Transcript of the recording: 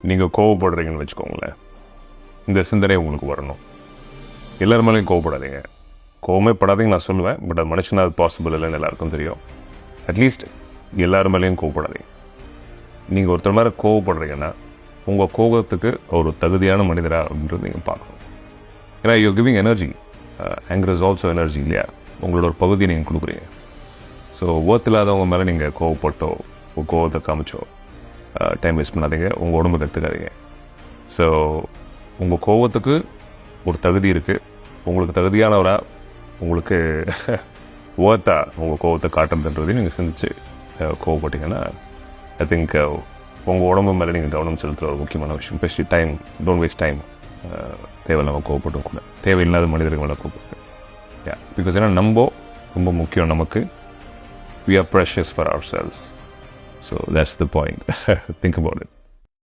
நீங்கள் கோவப்படுறீங்கன்னு வச்சுக்கோங்களேன், இந்த சிந்தனை உங்களுக்கு வரணும். எல்லார் மேலேயும் கோவப்படாதீங்க, கோவமே படாதீங்க நான் சொல்லுவேன். பட் அது மனுஷனாக அது பாசிபிள் இல்லைன்னு எல்லாருக்கும் தெரியும். அட்லீஸ்ட் எல்லார் மேலேயும் கோவப்படாதீங்க. நீங்கள் ஒருத்தர் மேலே கோவப்படுறீங்கன்னா உங்கள் கோபத்துக்கு ஒரு தகுதியான மனிதராக அப்படின்றது நீங்கள் பார்க்கணும். ஏன்னா you giving energy, anger is also energy இல்லையா? உங்களோட ஒரு பகுதியை நீங்கள் கொடுக்குறீங்க. ஸோ ஒர்த் இல்லாதவங்க மேலே நீங்கள் கோவப்பட்டோ கோவத்தை காமிச்சோ டைம் வேஸ்ட் பண்ணாதீங்க, உங்கள் உடம்புக்கு எடுத்துக்காதீங்க. ஸோ உங்கள் கோவத்துக்கு ஒரு தகுதி இருக்குது. உங்களுக்கு தகுதியானவராக உங்களுக்கு ஒர்த்தா உங்கள் கோவத்தை காட்டுறதுன்றதையும் நீங்கள் சிந்திச்சு கோவப்பட்டீங்கன்னா ஐ திங்க் உங்கள் உடம்பு மேலே நீங்கள் கவனம் செலுத்துகிற ஒரு முக்கியமான விஷயம். Best time, don't waste time. தேவையில்லாமல் கோவப்பட்டும் கூட, தேவையில்லாத மனிதர்கள் மேலே கோவப்பட்டு பிகாஸ் ஏன்னா நம்ம ரொம்ப முக்கியம் நமக்கு. We are precious for ourselves. So that's the point. Think about it.